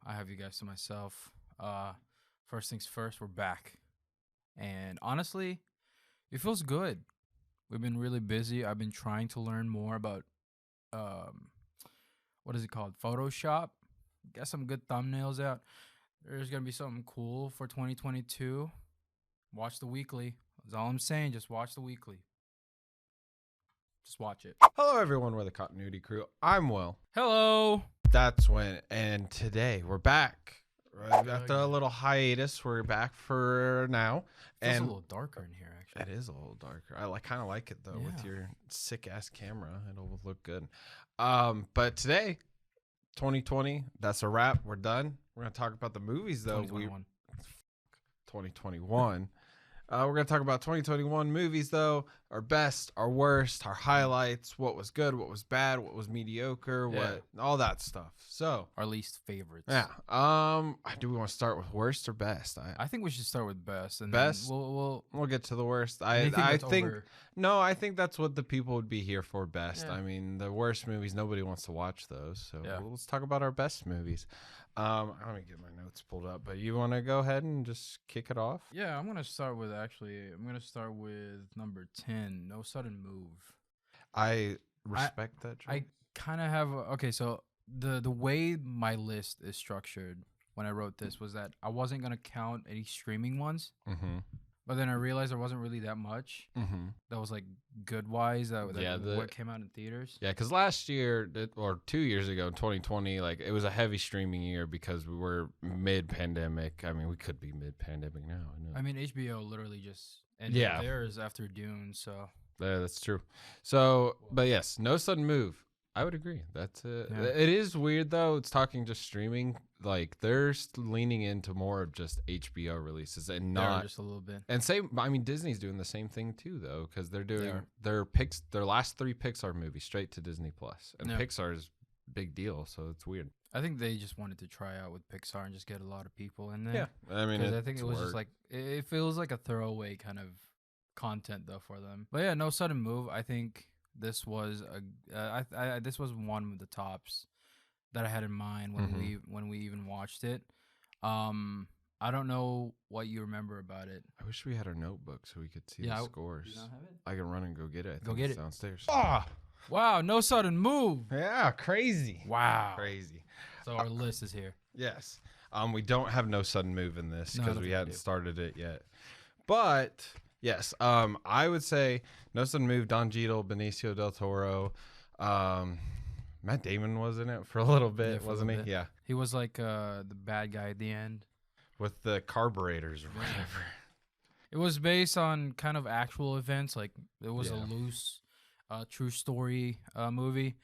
I have you guys to myself. First things first, we're back. And honestly, it feels good. We've been really busy. I've been trying to learn more about um what is it called? Photoshop. Get some good thumbnails out. There's gonna be something cool for 2022. Watch the weekly. That's all I'm saying. Just watch the weekly. Just watch it. Hello, everyone. We're the Continuity Crew. I'm Will. Hello. That's when, and today we're back. Right after a Again. little hiatus, we're back for now. It's a And little darker in here, actually. it is a little darker. I kind of like it though with Yeah. your sick ass camera. It'll look good. But today, 2020, that's a wrap. We're done. We're gonna talk about the movies though. 2021. 2021. We're going to talk about 2021 movies, though. Our best, our worst, our highlights, what was good, what was bad, what was mediocre, all that stuff. So, Our least favorites. yeah. Do we want to start with worst or best? I think we should start with best. And Best? Then We'll get to the worst. anything I that's think over- no, I think that's what the people would be here for best. Yeah. I mean, the worst movies, nobody wants to watch those. So Yeah. let's talk about our best movies. Let me get my notes pulled up. But you want to go ahead and just kick it off? Yeah, I'm gonna start with number 10. No sudden move. I respect that. I choice. kind of have okay. So the way my list is structured when I wrote this was that I wasn't gonna count any streaming ones, but then I realized there wasn't really that much that was like good wise what came out in theaters. Yeah, because last year or 2 years ago, 2020, like it was a heavy streaming year because we were mid-pandemic. I mean, we could be mid-pandemic now. I mean, HBO literally just ended Yeah. theirs after Dune, so Yeah, that's true. So, but yes, no sudden move. I would agree. That's it. Yeah. It is weird though. It's talking just streaming. Like they're leaning into more of just HBO releases and they're not. just a little bit. And same. I mean, Disney's doing the same thing too, though, because they're doing are. their last 3 Pixar movies straight to Disney Plus, and Yeah. Pixar's big deal, so it's weird. I think they just wanted to try out with Pixar and just get a lot of people in there. Yeah, I mean, 'Cause I think it's it was just work. like it feels like a throwaway kind of content though for them. But yeah, no sudden move. I think this was this was one of the tops that I had in mind when we even watched it. I don't know what you remember about it. I wish we had our notebook so we could see Yeah, the Do scores. you not have it? I can run and go get it. I Go think get it's it. downstairs. Ah, Wow, no sudden move. yeah, crazy. Wow. Crazy. So our list is here. Yes. We don't have no sudden move in this No, I because don't we think we hadn't do. started it yet. But yes, I would say no sudden move. Don Cheadle, Benicio del Toro, Matt Damon was in it for a little bit, for a wasn't he? little bit. Yeah, He was like the bad guy at the end. with the carburetors or whatever. It was based on kind of actual events. Like it was a Yeah. loose, true story movie.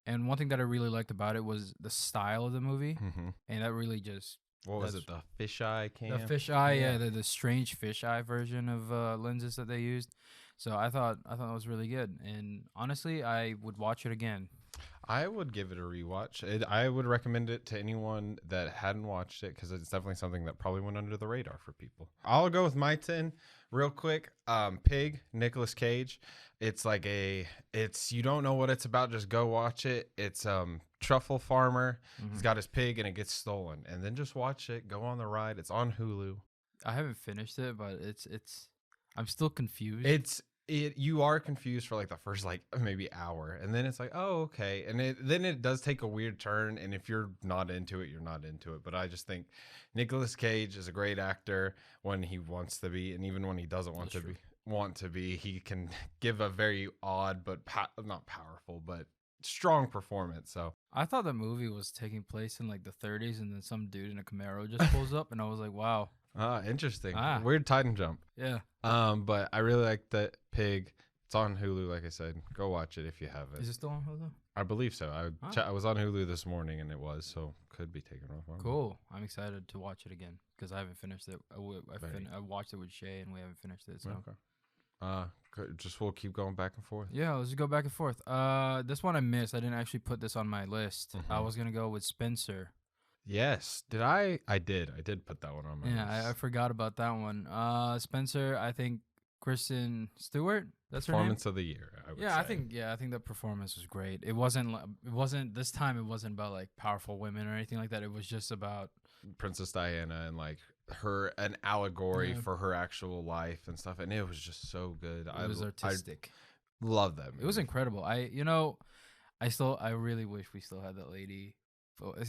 And one thing that I really liked about it was the style of the movie, and that really just What was That's- it? The fisheye cam. the fisheye, Yeah. the strange fisheye version of lenses that they used. So I thought it was really good, and honestly, I would watch it again. I would give it a rewatch. I would recommend it to anyone that hadn't watched it because it's definitely something that probably went under the radar for people. I'll go with my 10 real quick. Pig, Nicolas Cage. It's like you don't know what it's about. Just go watch it. It's truffle farmer. He's got his pig and it gets stolen. And then just watch it. Go on the ride. It's on Hulu. I haven't finished it, but it's I'm still confused. You are confused for like the first like maybe hour, and then it's like, oh, okay, and then it does take a weird turn, and if you're not into it, you're not into it. But I just think Nicolas Cage is a great actor when he wants to be, and even when he doesn't want That's to be, he can give a very odd but not powerful but strong performance. So I thought the movie was taking place in like the 30s, and then some dude in a Camaro just pulls up, and I was like, wow, interesting, Ah. weird time jump. yeah. But I really like that Pig. It's on Hulu, like I said. Go watch it if you haven't. Is it still on Hulu? I believe so. Huh. I was on Hulu this morning and it was, so could be taken off. I don't know. Cool. I'm excited to watch it again because I haven't finished it. Very. I watched it with Shay, and we haven't finished it. So Okay. Just we'll keep going back and forth. yeah, let's just go back and forth. This one I missed. I didn't actually put this on my list. I Mhm. was gonna go with Spencer. Yes. Did I? I did put that one on my Yeah, I list. forgot about that one. Spencer. I think Kristen Stewart. That's her name. Performance of the year, I would say. I think the performance was great. It wasn't this time. It wasn't about like powerful women or anything like that. It was just about Princess Diana and like an allegory for her actual life and stuff, and it was just so good. It was artistic. I love that movie. It was incredible. I really wish we still had that lady.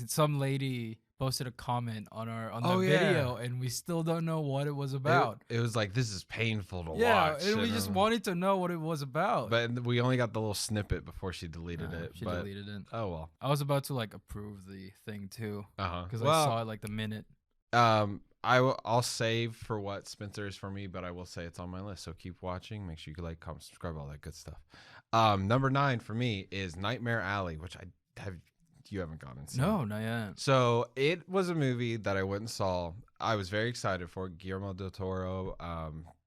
Some lady posted a comment on the video, and we still don't know what it was about. It was like, this is painful to watch. Yeah, and we just wanted to know what it was about. But we only got the little snippet before she deleted it. She deleted it. Oh well. I was about to like approve the thing too. Because I saw it like the minute. I'll save for what Spencer is for me, but I will say it's on my list. So keep watching. Make sure you like, comment, subscribe, all that good stuff. Number 9 for me is Nightmare Alley, which you haven't gone and seen. No, not yet. So it was a movie that I went and saw. I was very excited for Guillermo del Toro,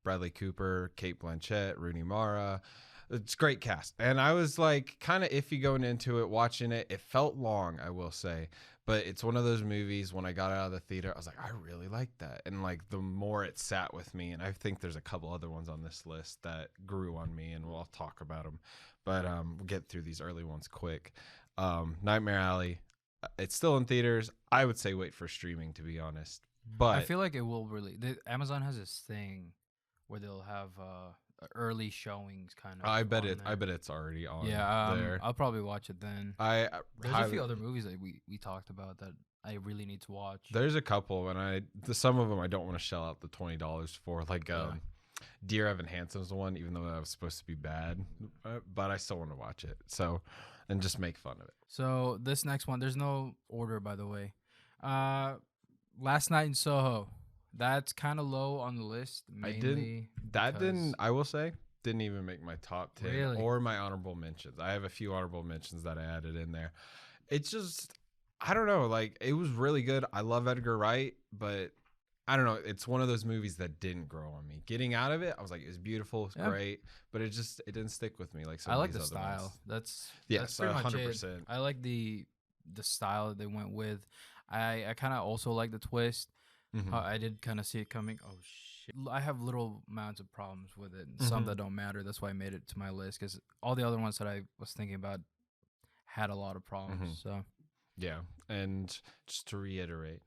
Bradley Cooper, Cate Blanchett, Rooney Mara. It's a great cast. And I was like kind of iffy going into it, watching it. It felt long, I will say. But it's one of those movies when I got out of the theater, I was like, I really like that. And like the more it sat with me, and I think there's a couple other ones on this list that grew on me, and we'll talk about them. But we'll get through these early ones quick. Nightmare Alley, it's still in theaters. I would say wait for streaming, to be honest. But I feel like it will really. Amazon has this thing where they'll have early showings, kind of. I bet it's already on. Yeah, there. I'll probably watch it then. There's a few other movies that we talked about that I really need to watch. There's a couple, and some of them I don't want to shell out the $20 for. Like Dear Evan Hansen's one, even though that was supposed to be bad, but I still want to watch it. So, and just make fun of it. So this next one, there's no order, by the way. Last Night in Soho. That's kind of low on the list. I will say, didn't even make my top 10 or my honorable mentions. I have a few honorable mentions that I added in there. It's just, I don't know. Like, it was really good. I love Edgar Wright, but I don't know. It's one of those movies that didn't grow on me. Getting out of it, I was like, it was beautiful, it's great, but it didn't stick with me like some I of like these the other style. ones. That's pretty 100%. much it. I like the style that they went with. I kind of also like the twist. Mm-hmm. I did kind of see it coming. Oh shit! I have little amounts of problems with it, and some that don't matter. That's why I made it to my list, because all the other ones that I was thinking about had a lot of problems. So yeah, and just to reiterate,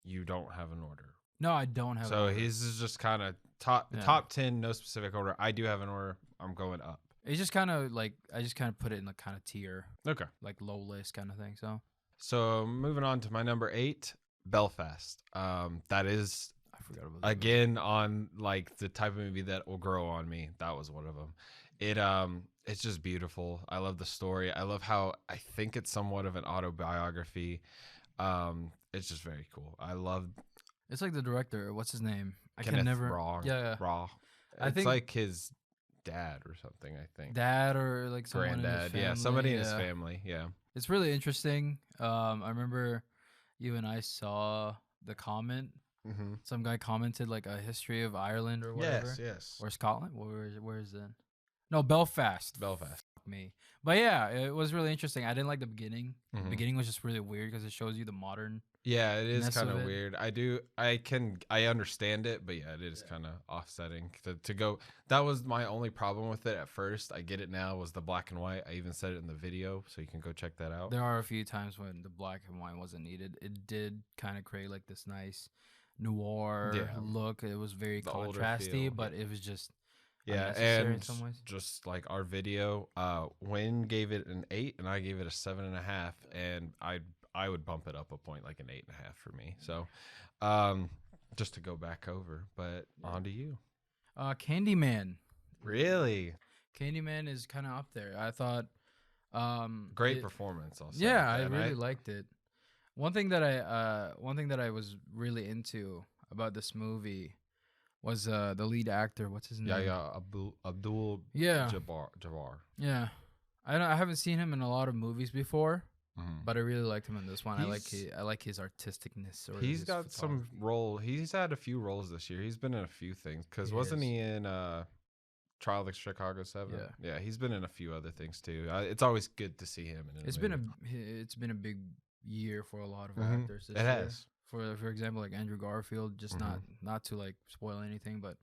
you don't have an order. No, I don't have. So his is just kind of top 10, no specific order. I do have an order. I'm going up. It's just kind of like I just kind of put it in the kind of tier, okay, like low list kind of thing. So moving on to my number 8. Belfast. That is, I forgot about that again movie. On like the type of movie that will grow on me. That was one of them. It's just beautiful. I love the story. I love how I think it's somewhat of an autobiography. It's just very cool. It's like the director. What's his name? Kenneth Raw. Yeah. Raw. I think like his dad or something. I think dad or like granddad. In his family. Yeah, somebody in his family. Yeah. It's really interesting. I remember you and I saw the comment. Some guy commented like a history of Ireland or whatever. Yes. Or Scotland. Where is it? No, Belfast. Me. But yeah, it was really interesting. I didn't like the beginning. The beginning was just really weird because it shows you the modern. Yeah, it is kind of weird. I understand it, but yeah, it is kind of offsetting to go. That was my only problem with it at first. I get it now, was the black and white. I even said it in the video, so you can go check that out. There are a few times when the black and white wasn't needed. It did kind of create like this nice noir look. It was very contrasty, but it was just and in some ways. Just like our video, Wynn gave it an 8 and I gave it a 7.5, and I would bump it up a point, like an 8.5 for me. So just to go back over, but on to you. Candyman. Really? Candyman is kind of up there. I thought great performance also. Yeah, I really liked it. One thing that I was really into about this movie was the lead actor. What's his name? Yeah, Abdul Jabbar. Yeah, I haven't seen him in a lot of movies before, but I really liked him in this one. I like his artisticness. He's got some role. He's had a few roles this year. He's been in a few things. Because wasn't he in Trial of the Chicago 7? Yeah, he's been in a few other things too. It's always good to see him. It's been a big year for a lot of actors. It has. For example, like Andrew Garfield, just not to like spoil anything, but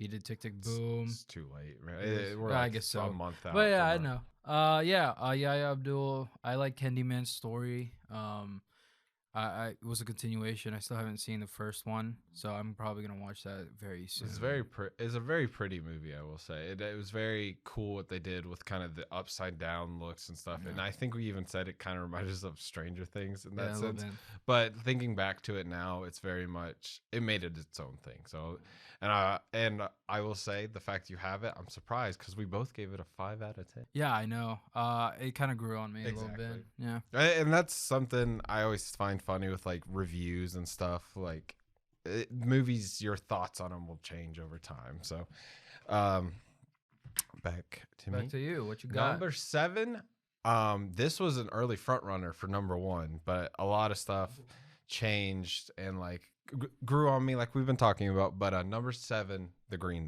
He did Tick Tick Boom. It's too late, right? We're I like guess so. a month out. But yeah, I know. Yahya Abdul. I like Candyman's story. It was a continuation. I still haven't seen the first one, so I'm probably gonna watch that very soon. It's a very pretty movie, I will say. It was very cool what they did with kind of the upside down looks and stuff. Yeah. And I think we even said it kind of reminded us of Stranger Things in that a sense. little bit. But thinking back to it now, it's very much it made it its own thing. So, and I will say the fact you have it, I'm surprised because we both gave it a 5 out of 10. Yeah, I know. It kind of grew on me a little bit. Yeah. And that's something I always find funny with like reviews and stuff. Like movies, your thoughts on them will change over time. So, back to you. What you got? Number 7. This was an early front runner for number 1, but a lot of stuff changed and like grew on me, like we've been talking about. But number 7, The Green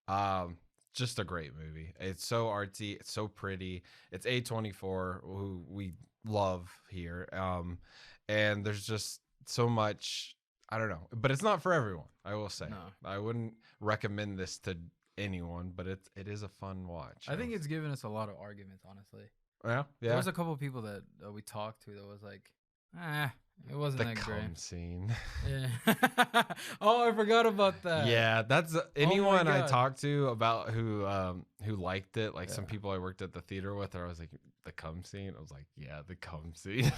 Knight. Just a great movie. It's so artsy. It's so pretty. It's A24, who we love here. And there's just so much. I don't know, but it's not for everyone. I will say. No. I wouldn't recommend this to anyone, but it is a fun watch. I think it's given us a lot of arguments, honestly. Yeah. There was a couple of people that we talked to that was like, it wasn't the that great. cum scene. Yeah. Oh, I forgot about that. Yeah, that's anyone I God. talked to about who liked it. Like some people I worked at the theater with, or I was like, the cum scene. I was like, yeah, the cum scene.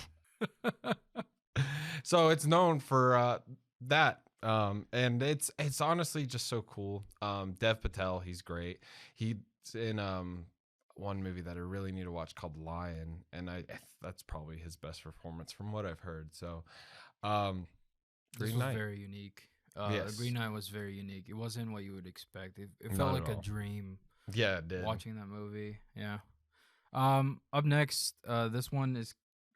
So it's known for that. And it's honestly just so cool. Dev Patel, he's great. He's in one movie that I really need to watch called Lion, and that's probably his best performance from what I've heard. So, This Green was Knight. very unique. Yes. The Green Knight was very unique. It wasn't what you would expect. It Not felt at like a all. dream Yeah, it did. watching that movie. Yeah. Up next, this one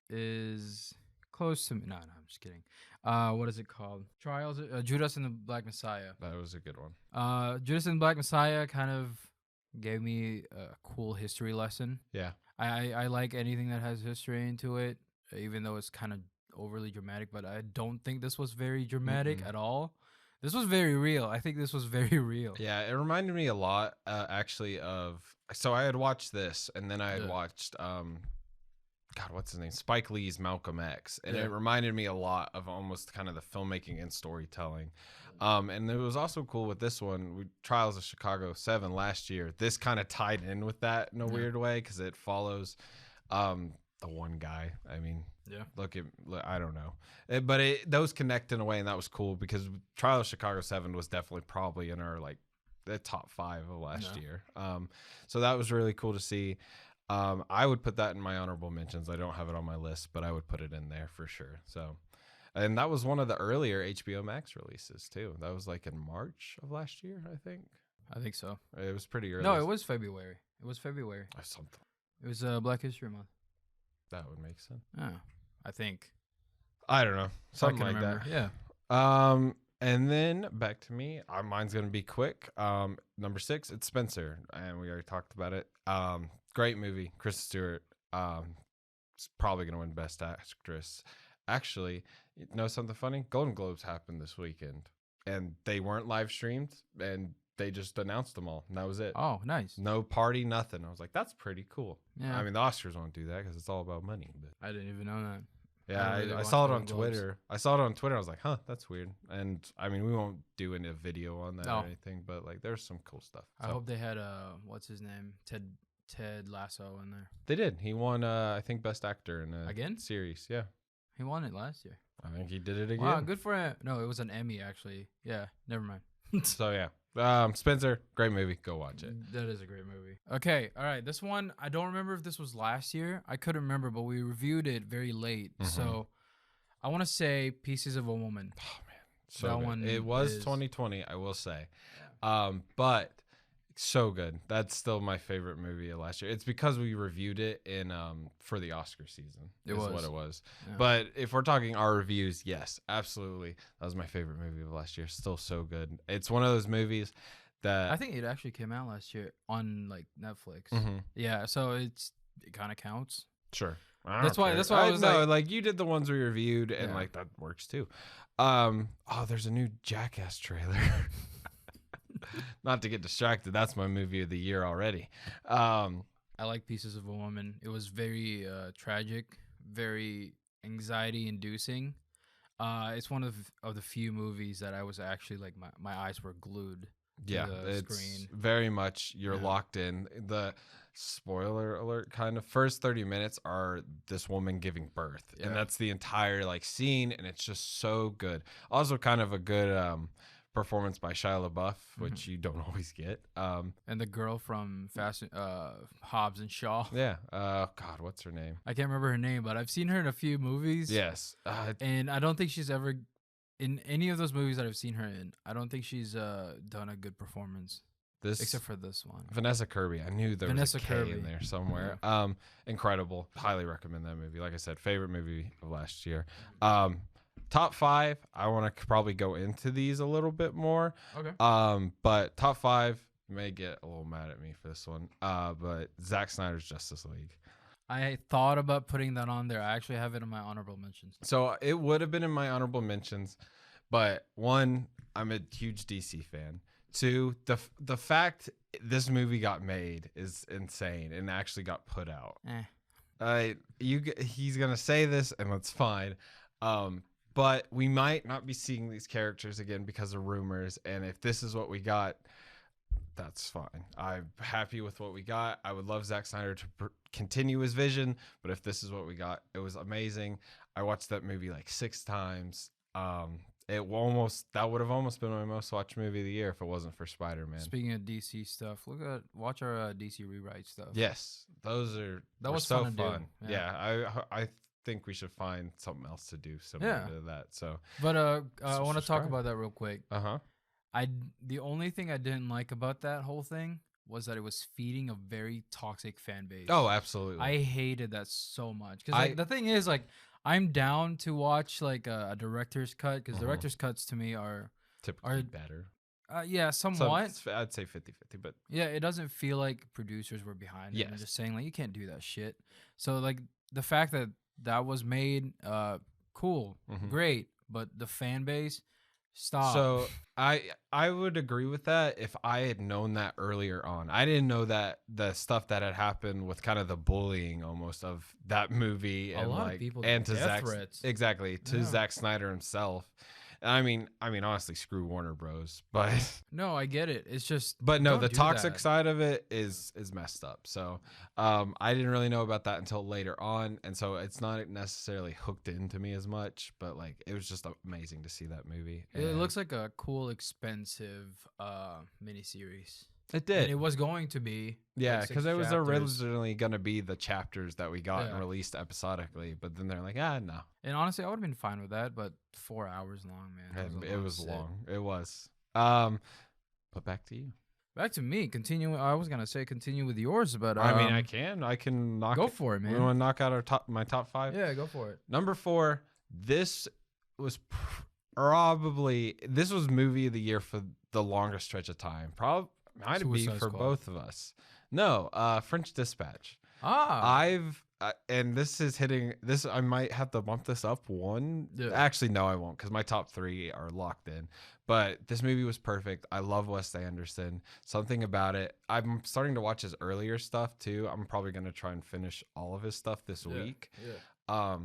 is close to me. No, I'm just kidding. What is it called? Trials. Judas and the Black Messiah. That was a good one. Judas and the Black Messiah kind of gave me a cool history lesson. Yeah. I like anything that has history into it, even though it's kind of overly dramatic, but I don't think this was very dramatic at all. This was very real. I think this was very real. Yeah, it reminded me a lot, actually, of. So I had watched this, and then I had watched, God, what's his name? Spike Lee's Malcolm X, and it reminded me a lot of almost kind of the filmmaking and storytelling. And it was also cool with this one, Trials of Chicago 7 last year. This kind of tied in with that in a weird way because it follows the one guy. I mean, look, I don't know, but those connect in a way, and that was cool because Trial of Chicago 7 was definitely probably in our like the top 5 of last year. So that was really cool to see. I would put that in my honorable mentions. I don't have it on my list, but I would put it in there for sure. So, and that was one of the earlier HBO Max releases too. That was like in March of last year, I think. I think so. It was pretty early. No, it was February. It was February. Or something. It was Black History Month. That would make sense. Yeah, I think. I don't know. Something like remember. that. Yeah. And then back to me. Mine's gonna be quick. Number 6, it's Spencer, and we already talked about it. Great movie. Kristen Stewart. Is probably gonna win Best Actress. Actually, you know something funny? Golden Globes happened this weekend, and they weren't live streamed, and they just announced them all, and that was it. Oh, nice. No party, nothing. I was like, that's pretty cool. Yeah. I mean, the Oscars won't do that because it's all about money. But I didn't even know that. yeah, really I watch saw it on Golden Globes. Twitter. I saw it on Twitter. I was like, huh, that's weird. And I mean, we won't do any video on that No. or anything, but like, there's some cool stuff. I So, hope they had what's his name, Ted Lasso in there. they did. He won, I think, Best Actor in a Again? series. Yeah, He won it last year. I think he did it again. Wow, good for him. No, it was an Emmy actually. Yeah, never mind. So yeah, Spencer, great movie. Go watch it. That is a great movie. Okay, all right. This one, I don't remember if this was last year. I couldn't remember, but we reviewed it very late. So I want to say Pieces of a Woman. Oh man, so That good. one It was is- 2020, I will say, but so good. That's still my favorite movie of last year. It's because we reviewed it in for the Oscar season. It is was. what it was. Yeah. But if we're talking our reviews, yes, absolutely, that was my favorite movie of last year. Still so good. It's one of those movies that I think it actually came out last year on like Netflix. Mhm. Yeah, so it kind of counts. Sure. That's why I was no, like- like you did the ones we reviewed, and Yeah. like that works too. Oh, there's a new Jackass trailer. Not to get distracted. That's my movie of the year already. I like Pieces of a Woman. It was very tragic, very anxiety inducing. It's one of the few movies that I was actually like my eyes were glued to Yeah, the it's screen. very much you're Yeah. locked in. The spoiler alert kind of first 30 minutes are this woman giving birth, Yeah. and that's the entire like scene, and it's just so good. Also, kind of a good performance by Shia LaBeouf, which you don't always get. And the girl from Hobbs and Shaw. Yeah. God, what's her name? I can't remember her name, but I've seen her in a few movies. Yes. And I don't think she's ever in any of those movies that I've seen her in. I don't think she's done a good performance This except for this one. Vanessa Kirby. I knew there Vanessa was a K Kirby. in there somewhere. Incredible. Highly recommend that movie. Like I said, favorite movie of last year. Top 5. I want to probably go into these a little bit more. Okay. But top 5, you may get a little mad at me for this one. But Zack Snyder's Justice League. I thought about putting that on there. I actually have it in my honorable mentions. So it would have been in my honorable mentions, but 1, I'm a huge DC fan. 2, the fact this movie got made is insane and actually got put out. He's gonna say this, and that's fine. But we might not be seeing these characters again because of rumors. And if this is what we got, that's fine. I'm happy with what we got. I would love Zack Snyder to continue his vision. But if this is what we got, it was amazing. I watched that movie like 6 times. That would have almost been my most watched movie of the year if it wasn't for Spider-Man. Speaking of DC stuff, watch our DC rewrite stuff. Yes, that was so fun. do. Yeah, I think we should find something else to do similar to that. So, but I want to talk subscribe. about that real quick. The only thing I didn't like about that whole thing was that it was feeding a very toxic fan base. Oh, absolutely. I hated that so much because the thing is, like, I'm down to watch like a director's cut because director's cuts to me are typically better. Yeah, somewhat. I'd say 50-50, but yeah, it doesn't feel like producers were behind it and just saying like you can't do that shit. So like the fact that was made, cool, great, but the fan base, stop. So I would agree with that if I had known that earlier on. I didn't know that the stuff that had happened with kind of the bullying almost of that movie a and lot like of people and to death Zack threats. Exactly to Zack Snyder himself. And I mean honestly, screw Warner Bros. But no, I get it. It's just but no, don't the do toxic that. side of it is messed up. So I didn't really know about that until later on, and so it's not necessarily hooked into me as much. But like it was just amazing to see that movie. It looks like a cool, expensive miniseries. It did. And it was going to be. Yeah, like because 6 it was chapters. originally going to be the chapters that we got and released episodically, but then they're like, no. And honestly, I would have been fine with that, but 4 hours long, man. It was long. It was. But back to you. Back to me. I was gonna say continue with yours, but I mean, I can knock. Go for it, man. We want to knock out my top 5. Yeah, go for it. Number 4. This was probably movie of the year for the longest stretch of time. Probably might be for both of us. No, French Dispatch. And this is hitting this. I might have to bump this up one. Yeah. Actually, no, I won't because my top 3 are locked in. But this movie was perfect. I love Wes Anderson. Something about it. I'm starting to watch his earlier stuff too. I'm probably gonna try and finish all of his stuff this week. Yeah.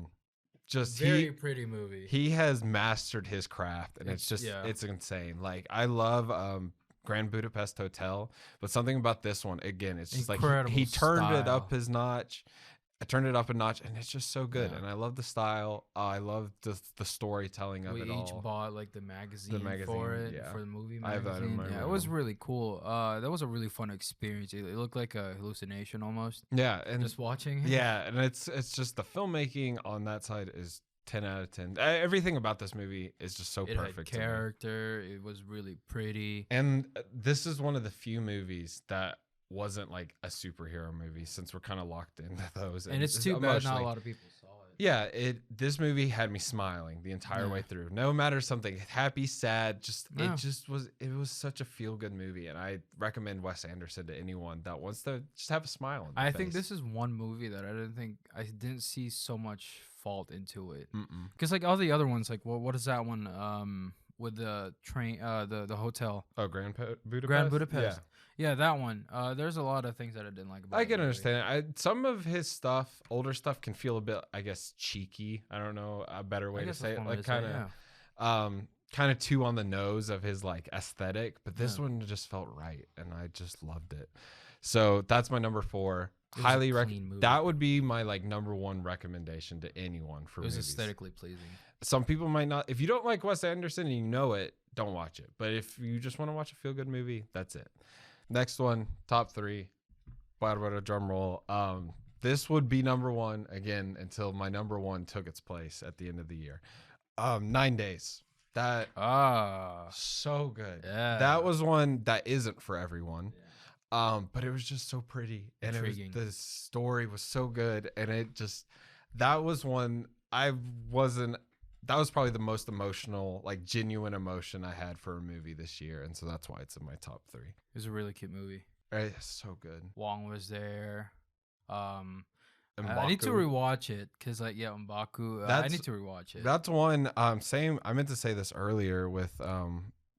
Just very pretty movie. He has mastered his craft, and it's insane. Like I love Grand Budapest Hotel, but something about this one again, it's just incredible. Like he turned it up his notch. I turned it up a notch, and it's just so good. And I love the style. I love the storytelling of it all. We each bought like the magazine for it, for the movie magazine. I have that in my room. It was really cool. That was a really fun experience. It looked like a hallucination almost. Yeah, and just watching it. Yeah, and it's just the filmmaking on that side is 10 out of 10. Everything about this movie is just so perfect. It had character. It was really pretty. And this is one of the few movies that wasn't like a superhero movie, since we're kind of locked into those. And it's too bad not a lot of people saw it. Yeah, this movie had me smiling the entire way through. No matter something happy, sad, it was such a feel good movie, and I recommend Wes Anderson to anyone that wants to just have a smile on their face. think this is one movie that I didn't see so much fault into it. Because like all the other ones, like what is that one? with the train, the hotel, Oh, Budapest. Grand Budapest. Yeah, that one. There's a lot of things that I didn't like about I that can movie. understand. Some of his stuff, older stuff, can feel a bit, I guess, cheeky. I don't know a better way to say it. Like kind of too on the nose of his like aesthetic. But this one just felt right, and I just loved it. So that's my number 4. Highly recommend. That would be my like number 1 recommendation to anyone for movies. It was aesthetically pleasing. Some people might not. If you don't like Wes Anderson and you know it, don't watch it. But if you just want to watch a feel good movie, that's it. Next one, top 3. Barbara, drum roll. This would be number 1 again until my number 1 took its place at the end of the year. 9 Days. That so good. Yeah. That was one that isn't for everyone. Yeah. But it was just so pretty, and the story was so good, and that was one that was probably the most emotional, like genuine emotion I had for a movie this year, and so that's why it's in my top 3. It was a really cute movie. It's so good. Wong was there. I need to rewatch it because, like, M'Baku. I need to rewatch it. That's one. Same. I meant to say this earlier with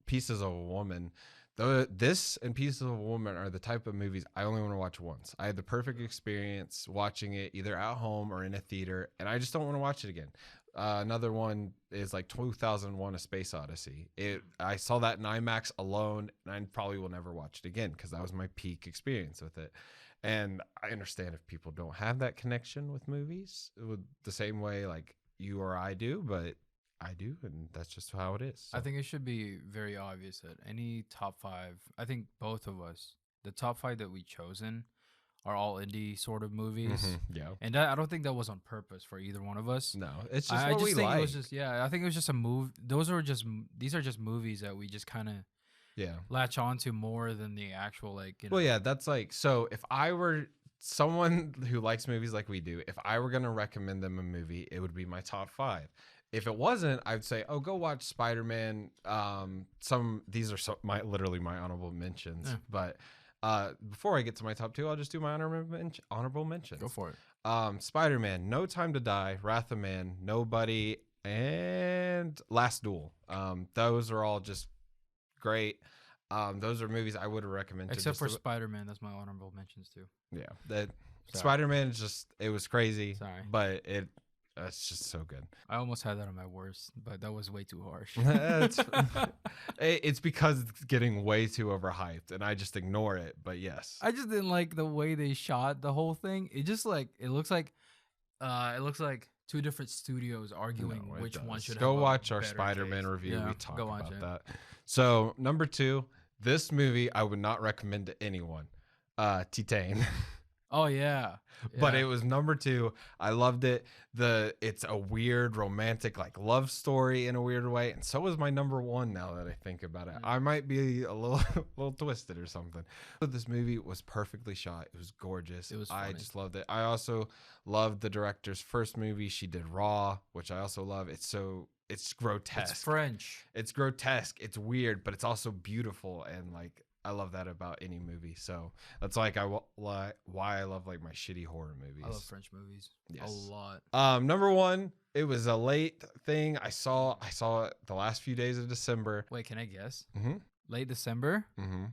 Pieces of a Woman. This and Pieces of a Woman are the type of movies I only want to watch once. I had the perfect experience watching it either at home or in a theater, and I just don't want to watch it again. Another one is like 2001: A Space Odyssey. I saw that in IMAX alone, and I probably will never watch it again because that was my peak experience with it. And I understand if people don't have that connection with movies the same way like you or I do, but I do, and that's just how it is. So. I think it should be very obvious that any top 5, I think both of us, the top 5 that we chosen are all indie sort of movies. Mm-hmm, yeah. And I don't think that was on purpose for either one of us. No, it's just what we like. It was just, I think it was just a move. These are just movies that we just kind of latch onto more than the actual, like, Well, yeah, that's like, so if I were someone who likes movies like we do, if I were going to recommend them a movie, it would be my top 5. If it wasn't, I'd say, oh, go watch Spider-Man. These are literally my honorable mentions. Yeah. But before I get to my top 2, I'll just do my honorable mentions. Go for it. Spider-Man, No Time to Die, Wrath of Man, Nobody, and Last Duel. Those are all just great. Those are movies I would recommend. Except for Spider-Man, that's my honorable mentions too. Yeah, Spider-Man is just, it was crazy. Sorry, but it's just so good. I almost had that on my worst, but that was way too harsh. It's because it's getting way too overhyped, and I just ignore it. But yes, I just didn't like the way they shot the whole thing. It just it looks like 2 different studios arguing which one should go watch our Spider-Man review. We talk about that. So number 2, this movie I would not recommend to anyone. Titane. Oh yeah. But it was number 2. I loved it. It's a weird romantic like love story in a weird way, and so is my number 1 now that I think about it. I might be a little twisted or something. But this movie was perfectly shot. It was gorgeous. It was funny. I just loved it. I also loved the director's first movie. She did Raw, which I also love. It's grotesque. It's French. It's grotesque. It's weird, but it's also beautiful, and like I love that about any movie. So that's like why I love like my shitty horror movies. I love French movies a lot. Number 1, it was a late thing. I saw it the last few days of December. Wait, can I guess? Mm-hmm. Late December? Mm-hmm.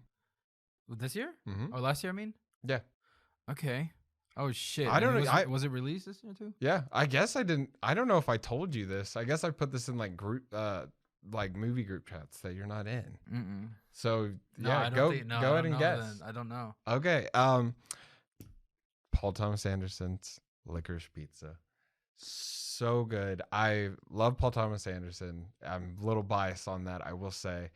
This year? Mm-hmm. Or last year, I mean? Yeah. Okay. Oh shit! I don't know. Was it released this year too? Yeah, I guess I didn't. I don't know if I told you this. I guess I put this in like group, like movie group chats that you're not in. Mm-mm. So yeah, go ahead and guess. Then. I don't know. Okay. Paul Thomas Anderson's Licorice Pizza. So good. I love Paul Thomas Anderson. I'm a little biased on that, I will say.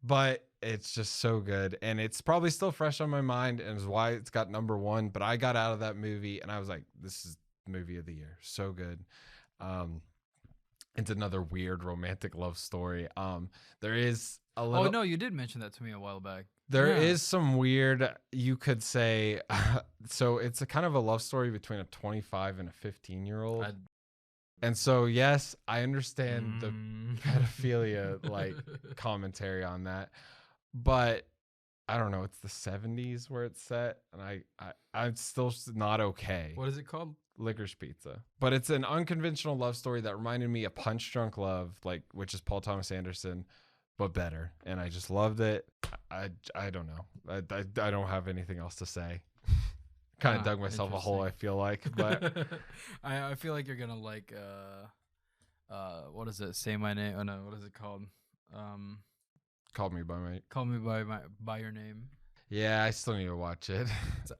But it's just so good. And it's probably still fresh on my mind, and is why it's got number 1. But I got out of that movie and I was like, this is movie of the year. So good. It's another weird romantic love story. There is a little. Oh no, you did mention that to me a while back. There is some weird, you could say. So it's a kind of a love story between a 25 and a 15-year-old. And so, yes, I understand the pedophilia like commentary on that, but I don't know. It's the 70s where it's set, and I'm still not okay. What is it called? Licorice Pizza. But it's an unconventional love story that reminded me of Punch Drunk Love, like which is Paul Thomas Anderson, but better. And I just loved it. I don't know. I don't have anything else to say. Kind of dug myself a hole, I feel like. But I feel like you're gonna like what is it? Say my name. Oh no, what is it called? Call Me by your name. Yeah, I still need to watch it.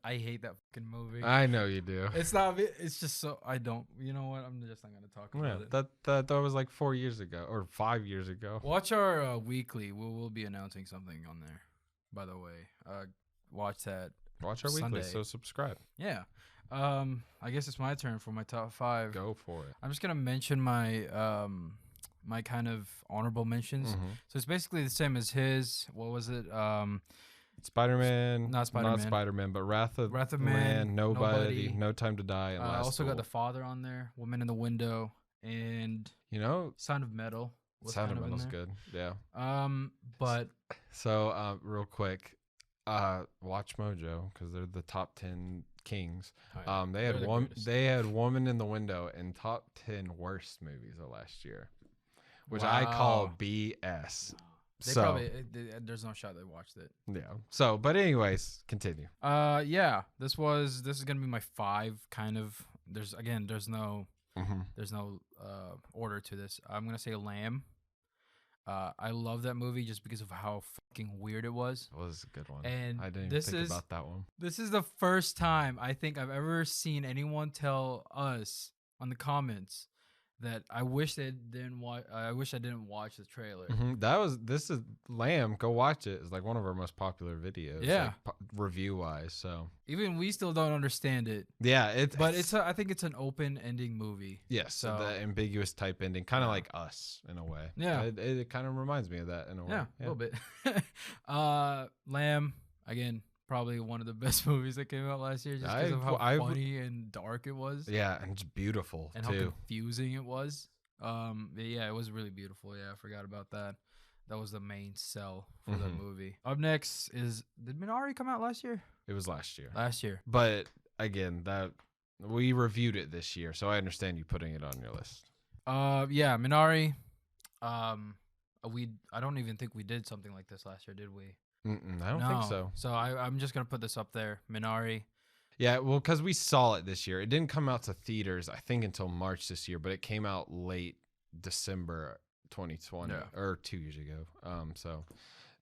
I hate that fucking movie. I know you do. It's not. It's just so I don't. You know what? I'm just not gonna talk about it. That was like 4 years ago or 5 years ago. Watch our weekly. We'll be announcing something on there. By the way, watch that. Watch our Sunday. weekly. So subscribe. Yeah. I guess it's my turn for my top 5. Go for it. I'm just gonna mention my my kind of honorable mentions. So it's basically the same as his. What was it? Spider-Man, not Spider-Man, but Wrath of Man, Nobody, No Time to Die, and I Last also Duel. got The Father on there, Woman in the Window, and Sound of Metal. Sound of Metal's good. Yeah. But so real quick, watch Mojo because they're the top 10 kings. Oh, yeah. They had Woman in the Window in top 10 worst movies of last year, which I call BS. There's no shot they watched it. Yeah. So, but anyways, continue. Yeah. This is gonna be my 5. Kind of. There's no order to this. I'm gonna say Lamb. I love that movie just because of how fucking weird it was. It was a good one. And I didn't even think about that one. This is the first time I think I've ever seen anyone tell us on the comments that I wish they didn't watch. I wish I didn't watch the trailer. This is Lamb. Go watch it. It's like one of our most popular videos. Yeah, like, review wise. So even we still don't understand it. Yeah, I think it's an open ending movie. Yes, so the ambiguous type ending, kind of like Us in a way. Yeah, it kind of reminds me of that in a way. Yeah, a little bit. Lamb again. Probably one of the best movies that came out last year, just because of how funny and dark it was. Yeah, and just beautiful and too. How confusing it was. Yeah, it was really beautiful. Yeah, I forgot about that. That was the main sell for the movie. Up next did Minari come out last year? It was last year. But again, that we reviewed it this year, so I understand you putting it on your list. Yeah, Minari. I don't even think we did something like this last year, did we? I don't think so. So I'm just going to put this up there. Minari. Yeah, well, because we saw it this year. It didn't come out to theaters, I think, until March this year, but it came out late December 2020 or 2 years ago.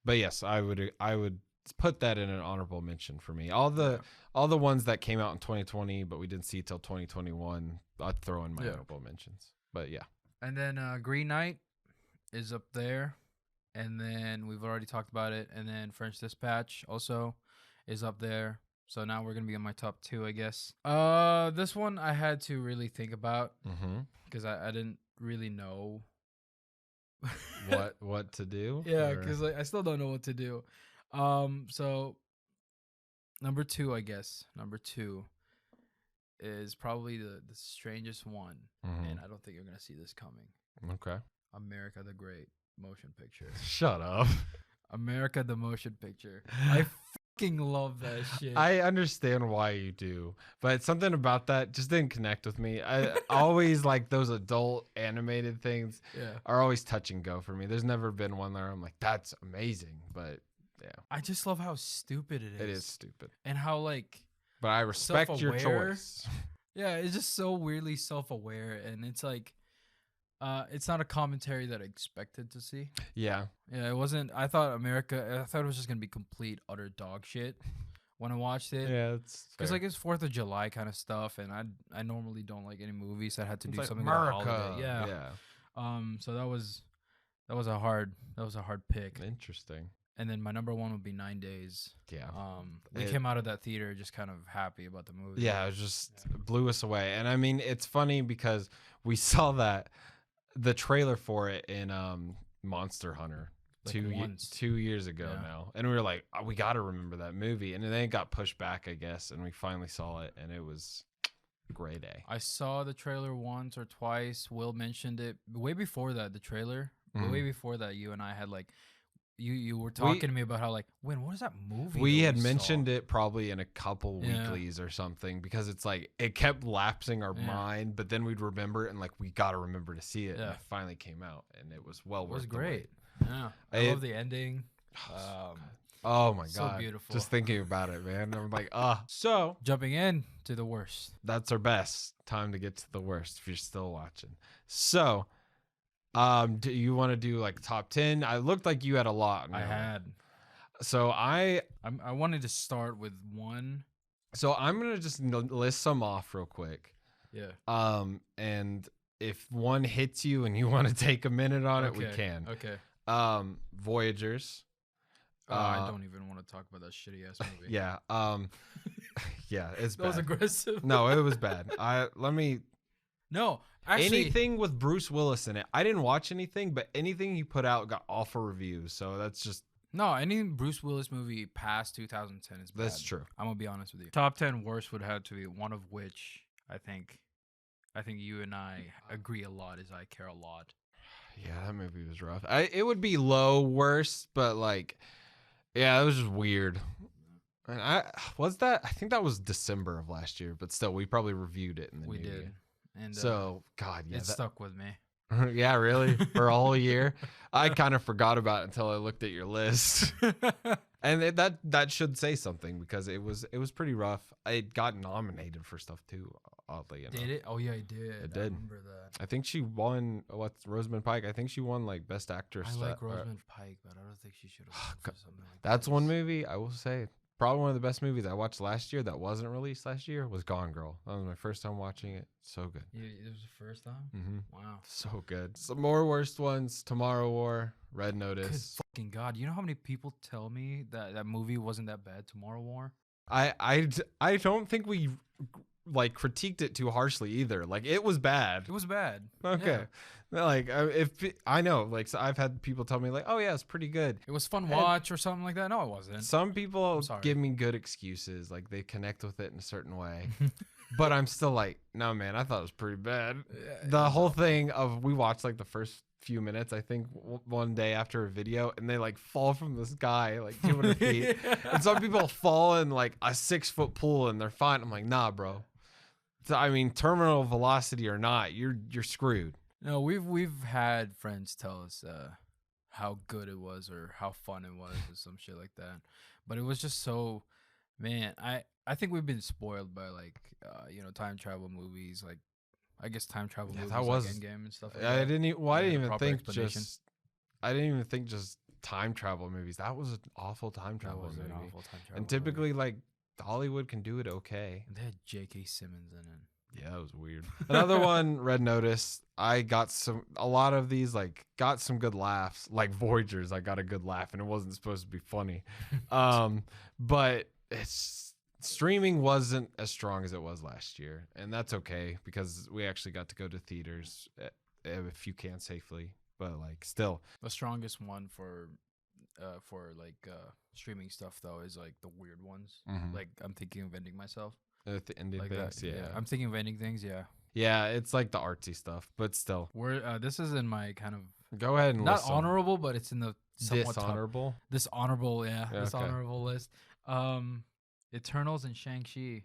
But yes, I would put that in an honorable mention for me. All the ones that came out in 2020, but we didn't see till 2021, I'd throw in my honorable mentions. But yeah. And then Green Knight is up there. And then we've already talked about it. And then French Dispatch also is up there. So now we're going to be on my top 2, I guess. This one I had to really think about because I didn't really know what to do. Yeah, because I still don't know what to do. So number 2, I guess. Number 2 is probably the strangest one. And I don't think you're going to see this coming. Okay. America the Great. Motion picture. Shut up. America the Motion Picture. I fucking love that shit. I understand why you do, but something about that just didn't connect with me. I always like those adult animated things are always touch and go for me. There's never been one where I'm like, that's amazing, but yeah. I just love how stupid it is. It is stupid. And how but I respect your choice. Yeah, it's just so weirdly self-aware, and it's like it's not a commentary that I expected to see. Yeah. Yeah, it wasn't. I thought it was just going to be complete, utter dog shit when I watched it. Yeah, it's because it's 4th of July kind of stuff, and I normally don't like any movies that had to do something with a holiday. Yeah. So that was a hard pick. Interesting. And then my number 1 would be 9 Days. Yeah. We came out of that theater just kind of happy about the movie. Yeah, it just blew us away. And I mean, it's funny because we saw the trailer for it in Monster Hunter 2 years ago now, and we were like, we got to remember that movie, and then it got pushed back, I guess, and we finally saw it, and it was a great day. I saw the trailer once or twice. Will mentioned it way before that. The trailer way before that. You and I had you were talking to me about how like, what is that movie? We that had saw? mentioned it probably in a couple Yeah. weeklies or something because it's like it kept lapsing our Yeah. mind, but then we'd remember it and like we gotta remember to see it. And Yeah. it finally came out and it was well It worth was the wait. great. Yeah, I love the ending. Oh my So god, beautiful. just thinking about it, man. I'm like, so Jumping in to the worst. that's our best time to get to the worst if you're still watching. So, do you want to do like top 10? I looked like you had a lot. I had. So I wanted to start with one. So I'm gonna just list some off real quick. Yeah. And if one hits you and you want to take a minute on it, we Okay, can. Okay. Voyagers. I don't even want to talk about that shitty ass movie. Yeah. Yeah, it's That was bad. aggressive. No, it was bad. No, actually, anything with Bruce Willis in it. I didn't watch anything, but anything he put out got awful reviews. So that's just no. Any Bruce Willis movie past 2010 is bad. that's true. I'm gonna be honest with you. Top 10 worst would have to be one of which I think you and I agree a lot. Is I Care a Lot. Yeah, that movie was rough. It would be low worst, but like, yeah, it was just weird. And I think that was December of last year, but still, we probably reviewed it in the We new did, year. and So, God, yeah, it stuck with me. yeah, really, for a whole year. I kind of forgot about it until I looked at your list, and that should say something because it was pretty rough. It got nominated for stuff too. Oddly enough. Did it? Oh yeah, it did. It I did. remember that. I think she won. What's Rosamund Pike? I think she won like Best Actress. I like Rosamund Pike, but I don't think she should have won for something like that. That's one movie I will say. Probably one of the best movies I watched last year that wasn't released last year was Gone Girl. That was my first time watching it. So good. Yeah, it was the first time. Mm-hmm. Wow. So good. Some more worst ones. Tomorrow War, Red Notice. Good fucking God. You know how many people tell me that movie wasn't that bad, Tomorrow War? I don't think we like critiqued it too harshly either. Like it was bad. It was bad. Okay. Yeah. Like I know, like so I've had people tell me like, oh yeah, it's pretty good. It was fun watch or something like that. No, it wasn't. Some people sorry. give me good excuses, like they connect with it in a certain way. But I'm still like, no man, I thought it was pretty bad. The whole thing of we watched like the first few minutes, I think one day after a video, and they like fall from the sky like 200 feet, and some people fall in like a 6-foot pool and they're fine. I'm like, nah, bro. So, I mean, terminal velocity or not, you're screwed. No, we've had friends tell us how good it was or how fun it was or some shit like that. But it was just so, man. I think we've been spoiled by like time travel movies, like I guess time travel movies that was like Endgame and stuff. Like I that. didn't even Proper think just time travel movies. That was an awful time travel movie. An awful time travel And typically, like Hollywood can do it okay. And they had J.K. Simmons in it. Yeah, that was weird. Another one, Red Notice. I got a lot of these, like, got some good laughs. Like Voyagers, I got a good laugh, and it wasn't supposed to be funny. But streaming wasn't as strong as it was last year, and that's okay because we actually got to go to theaters if you can safely. But like, still, the strongest one for streaming stuff though is like the weird ones. Mhm. Like I'm thinking of ending myself. The ending Like things, that. yeah. I'm thinking of ending things. Yeah. Yeah, it's like the artsy stuff, but still. This is in my kind of Go ahead and not list some. honorable, but it's in the somewhat Dishonorable. dishonorable, yeah, Yeah, dishonorable list. Eternals and Shang-Chi.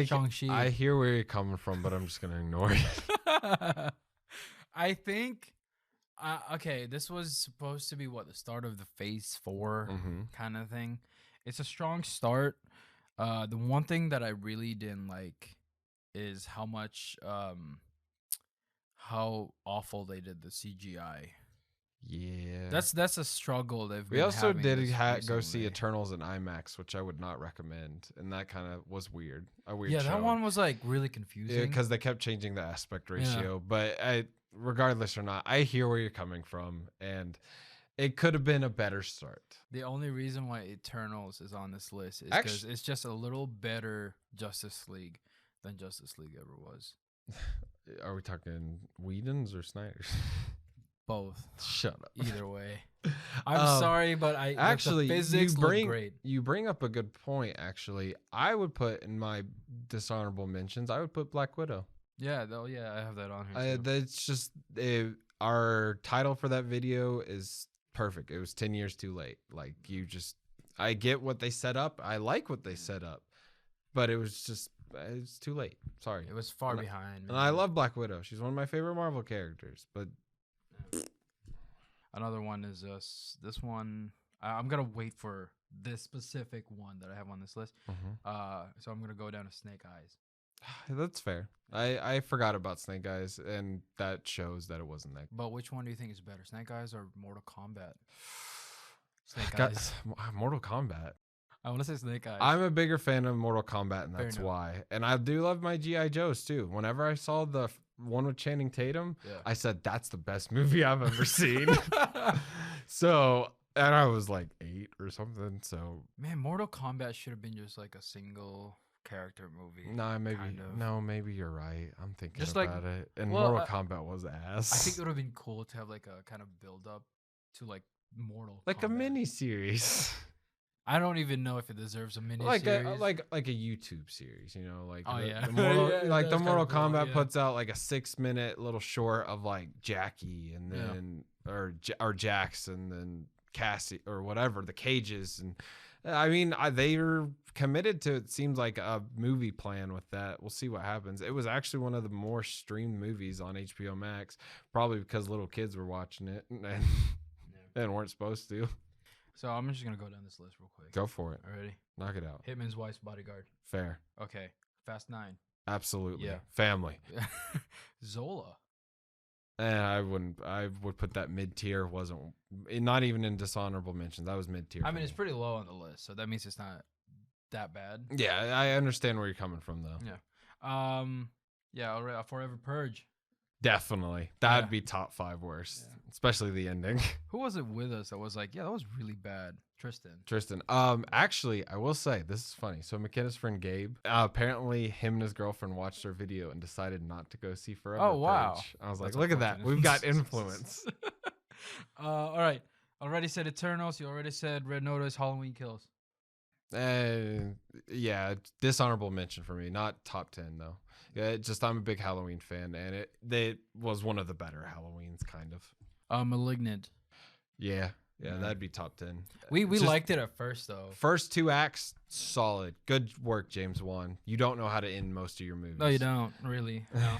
Shang-Chi. I hear where you're coming from, but I'm just gonna ignore it. I think. Okay, this was supposed to be the start of the Phase 4 kind of thing. It's a strong start. The one thing that I really didn't like is how much how awful they did the CGI. Yeah, that's a struggle. We also did go see Eternals in IMAX, which I would not recommend, and that kind of was weird. A weird. Yeah, show. that one was like really confusing. Yeah, because they kept changing the aspect ratio. But regardless or not, I hear where you're coming from, and it could have been a better start. The only reason why Eternals is on this list is because it's just a little better Justice League than Justice League ever was. Are we talking Whedon's or Snyder's? Both. Shut up. Either way. I'm sorry, but actually the physics look great. You bring up a good point, actually. I would put in my dishonorable mentions, I would put Black Widow. Yeah, I have that on here. That's just our title for that video is perfect. It was 10 years too late. Like I get what they set up. I like what they set up, but it's too late. Sorry. It was far behind. And I love Black Widow. She's one of my favorite Marvel characters, but another one is this one. I'm gonna wait for this specific one that I have on this list. So I'm gonna go down to Snake Eyes. That's fair. I forgot about Snake Eyes, and that shows that it wasn't that. But which one do you think is better, Snake Eyes or Mortal Kombat? Snake Eyes. Mortal Kombat. I want to say Snake Eyes. I'm a bigger fan of Mortal Kombat, and Fair that's enough. why. And I do love my G.I. Joes, too. Whenever I saw the one with Channing Tatum, I said, that's the best movie I've ever seen. So, and I was like 8 or something. So, man, Mortal Kombat should have been just like a single character movie. Maybe you're right. I'm thinking Just about it. And well, Mortal Kombat was ass. I think it would have been cool to have like a kind of build up to like Mortal like Kombat. a mini series. I don't even know if it deserves a mini like series. a YouTube series, you know, like yeah. the Mortal, Yeah, like the that's Mortal kinda cool, Kombat yeah. puts out like a 6-minute little short of like Jackie and then or Jax and then Cassie or whatever, the cages. And I mean, they are committed to, it seems like, a movie plan with that. We'll see what happens. It was actually one of the more streamed movies on HBO Max, probably because little kids were watching it and weren't supposed to. So I'm just gonna go down this list real quick. Go for it. Already. Knock it out. Hitman's Wife's Bodyguard. Fair. Okay. Fast 9. Absolutely. Yeah. Family. Zola. And I would put that mid-tier. Wasn't not even in dishonorable mentions. That was mid-tier. I mean, it's pretty low on the list, so that means it's not that bad. Yeah, I understand where you're coming from, though. Yeah. Yeah. All right. Forever Purge. Definitely. That'd be top 5 worst, especially the ending. Who was it with us that was like, yeah, that was really bad? Tristan. Actually, I will say this is funny. So McKenna's friend Gabe, apparently him and his girlfriend watched our video and decided not to go see Forever. Oh wow! Purge. I was like, look at that. We've got influence. All right. Already said Eternals. You already said Red Notice. Halloween Kills. Yeah, dishonorable mention for me. Not top 10 though. Yeah, I'm a big Halloween fan, and it was one of the better Halloweens, kind of. Malignant. Yeah, that'd be top 10. We liked it at first though. First 2 acts, solid. Good work, James Wan. You don't know how to end most of your movies. No, you don't really. No.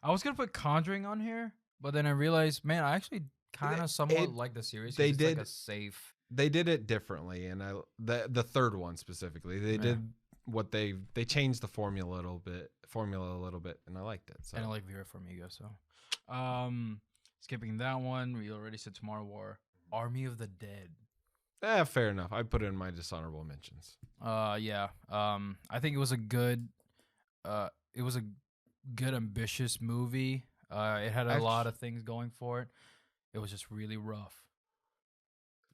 I was gonna put Conjuring on here, but then I realized, man, I actually kind of somewhat like the series. They it's did like a safe. They did it differently, and the third one specifically, they did what they changed the formula a little bit, and I liked it. So. And I like Vera Farmiga. So, skipping that one, we already said Tomorrow War, Army of the Dead. Fair enough. I put it in my dishonorable mentions. Yeah. I think it was a good, ambitious movie. It had a lot of things going for it. It was just really rough.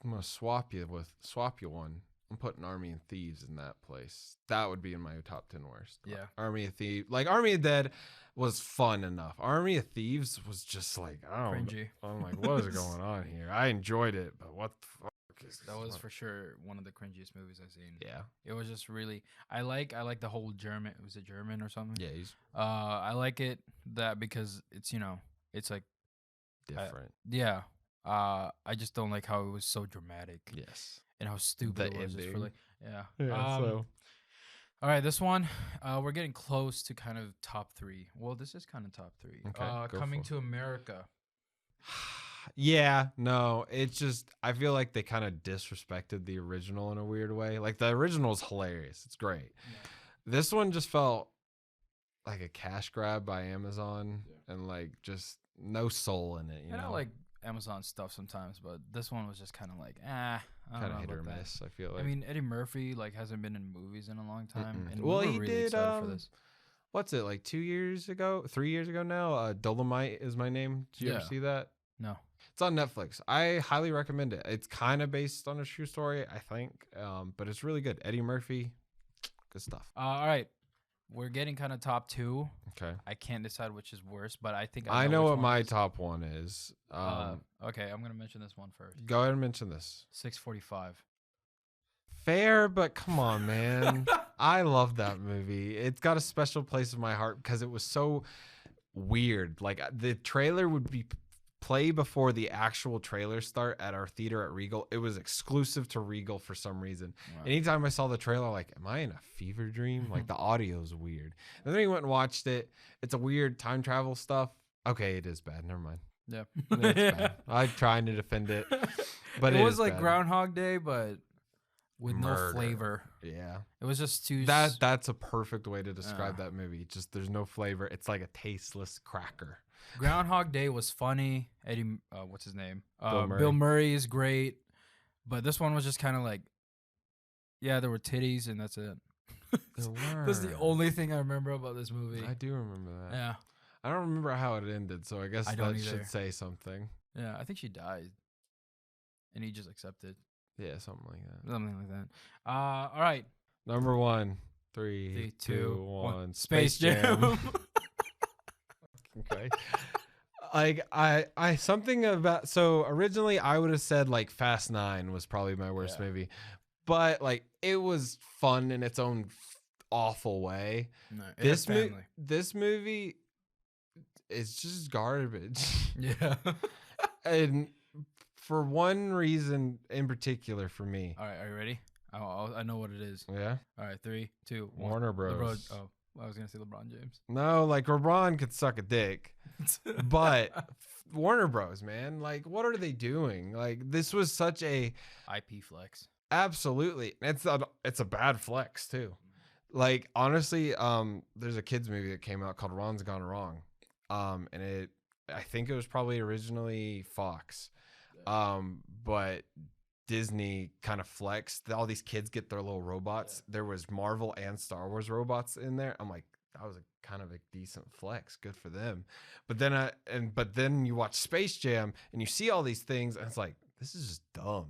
I'm gonna swap you one. I'm putting Army of Thieves in that place. That would be in my top 10 worst. Yeah. Army of Thieves, like Army of Dead, was fun enough. Army of Thieves was just like, cringy. I'm like, what is going on here? I enjoyed it, but what the fuck is this? That was for sure one of the cringiest movies I've seen. Yeah. It was just really. I like the whole German. Was it German or something? Yeah. He's I like it because it's it's like different. Yeah. I just don't like how it was so dramatic. Yes. And how stupid The it was. Just for ending. like, yeah. So. All right, this one, we're getting close to kind of top 3. Well, this is kind of top 3. Okay, Coming to America. Yeah, no, it's just I feel like they kind of disrespected the original in a weird way. Like the original is hilarious. It's great. Yeah. This one just felt like a cash grab by Amazon and like just no soul in it. You know, I like Amazon stuff sometimes, but this one was just kind of like, kind of hit or miss. I feel like. I mean, Eddie Murphy hasn't been in movies in a long time, and well, we were he really did. Excited for this. What's it like 2 years ago, 3 years ago now? Dolomite is my name. Did you ever see that? No. It's on Netflix. I highly recommend it. It's kind of based on a true story, I think, but it's really good. Eddie Murphy, good stuff. All right. We're getting kind of top 2. Okay. I can't decide which is worse, but I think I know what my top 1 is. Okay, I'm going to mention this one first. Go ahead and mention this. 645. Fair, but come on, man. I love that movie. It's got a special place in my heart because it was so weird. Like the trailer would be play before the actual trailers start at our theater at Regal. It was exclusive to Regal for some reason. Wow. Anytime I saw the trailer, like, am I in a fever dream? Like, the audio's weird. And then we went and watched it. It's a weird time travel stuff. Okay, it is bad. Never mind. Yeah. It's bad. I'm trying to defend it, but it was is like bad. Groundhog Day, but with Murder. no flavor. Yeah. It was just too. That's a perfect way to describe that movie. Just there's no flavor. It's like a tasteless cracker. Groundhog Day was funny. Eddie, what's his name? Bill Bill Murray is great, but this one was just kind of like, yeah, there were titties and that's it. That's the only thing I remember about this movie. I do remember that. Yeah. I don't remember how it ended, so I guess that should say something. Yeah, I think she died, and he just accepted. Yeah, something like that. Something like that. All right. Number 1, 3, 2, 1. Space Jam. Okay. Like I something about, so originally I would have said like Fast 9 was probably my worst movie, but like it was fun in its own awful way. No, this movie is just garbage. Yeah. And for one reason in particular for me. All right, are you ready? I know what it is. Yeah. All right, 3, 2, 1. Warner Bros. I was gonna say LeBron James. No, like LeBron could suck a dick, but Warner Bros. Man, like what are they doing? Like this was such a IP flex. Absolutely, it's a bad flex too. Like honestly, there's a kids movie that came out called Ron's Gone Wrong, and I think it was probably originally Fox, but Disney kind of flexed. All these kids get their little robots. Yeah. There was Marvel and Star Wars robots in there. I'm like, that was a kind of a decent flex. Good for them. But then you watch Space Jam and you see all these things and it's like, this is just dumb.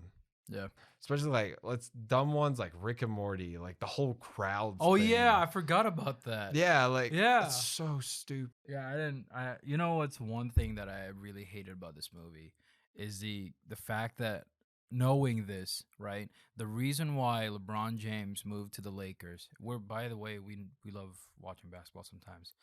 Yeah. Especially like dumb ones like Rick and Morty, like the whole crowd. Oh thing. Yeah, I forgot about that. Yeah, like it's so stupid. Yeah, you know what's one thing that I really hated about this movie is the fact that knowing this, right? The reason why LeBron James moved to the Lakers, by the way, we love watching basketball sometimes.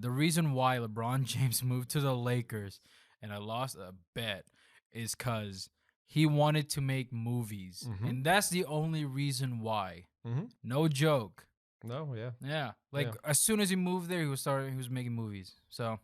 The reason why LeBron James moved to the Lakers, and I lost a bet, is because he wanted to make movies. Mm-hmm. And that's the only reason why. Mm-hmm. No joke. No, yeah. Yeah. Like as soon as he moved there, he was making movies. So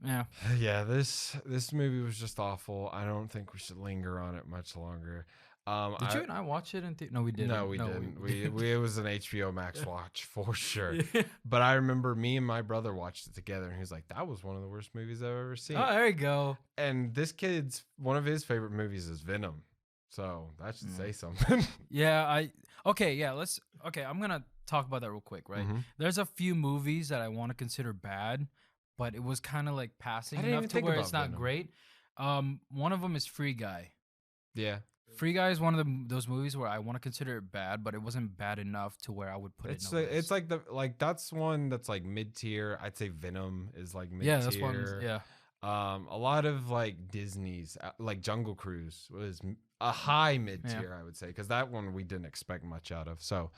yeah. Yeah, this movie was just awful. I don't think we should linger on it much longer. Did you and I watch it? No, we didn't. No, we didn't. It was an HBO Max watch for sure. Yeah. But I remember me and my brother watched it together, and he was like, "That was one of the worst movies I've ever seen." Oh, there you go. And this kid's one of his favorite movies is Venom, so that should say something. Yeah, I'm gonna talk about that real quick, right? Mm-hmm. There's a few movies that I want to consider bad, but it was kind of like passing enough to where it's not Venom. Great. One of them is Free Guy. Yeah. Free Guy is one of those movies where I want to consider it bad, but it wasn't bad enough to where I would put it. It's like that's one that's like mid tier. I'd say Venom is like mid tier. Yeah, that's one. Yeah. A lot of like Disney's, like Jungle Cruise was a high mid tier, I would say, because that one we didn't expect much out of. So,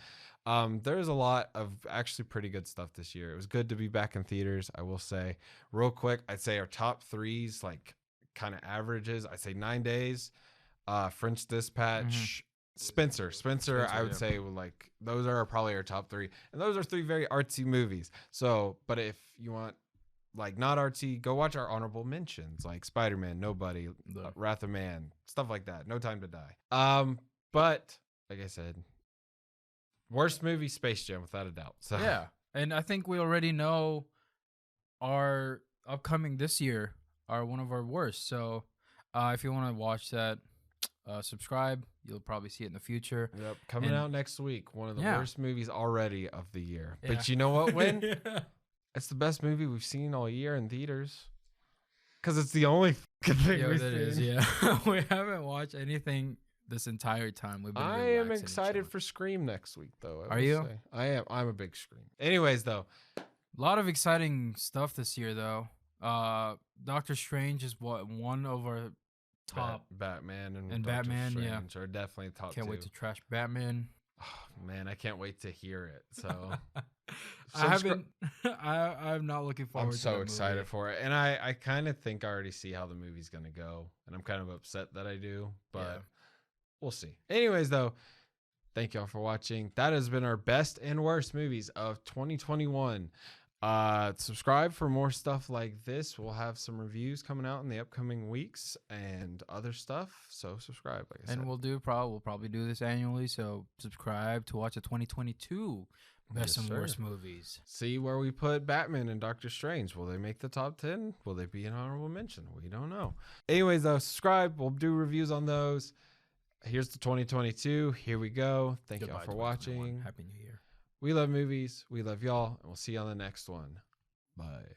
there's a lot of actually pretty good stuff this year. It was good to be back in theaters, I will say. Real quick, I'd say our top threes, like kind of averages. I'd say 9 Days. French Dispatch, Spencer, I would say like those are probably our top three, and those are three very artsy movies. So, but if you want like not artsy, go watch our honorable mentions like Spider-Man, Nobody, Wrath of Man, stuff like that. No Time to Die. But like I said, worst movie, Space Jam, without a doubt. So yeah, and I think we already know our upcoming this year are one of our worst. So if you want to watch that. Subscribe. You'll probably see it in the future. Yep, coming out next week. One of the worst movies already of the year. Yeah. But you know what, Win? It's the best movie we've seen all year in theaters. Because it's the only thing we've seen. Is, yeah. We haven't watched anything this entire time. We've been I am excited for Scream next week, though. Are you? I am. I'm a big Scream. Anyways, though. A lot of exciting stuff this year, though. Doctor Strange is one of our top Batman and Batman, Strange are definitely top. Can't wait to trash Batman. Oh, man, I can't wait to hear it. So I haven't. I'm not looking forward. I'm to so that excited movie. for it, and I kind of think I already see how the movie's gonna go, and I'm kind of upset that I do, but Yeah. we'll see. Anyways, though, thank y'all for watching. That has been our best and worst movies of 2021. Subscribe for more stuff like this. We'll have some reviews coming out in the upcoming weeks and other stuff. So subscribe, like I said. And we'll probably do this annually. So subscribe to watch the 2022 best Yes, and sir. worst movies. See where we put Batman and Doctor Strange. Will they make the top 10? Will they be an honorable mention? We don't know. Anyways, though, subscribe. We'll do reviews on those. Here's the 2022. Here we go. Thank y'all for watching. Happy New Year. We love movies. We love y'all. And we'll see you on the next one. Bye.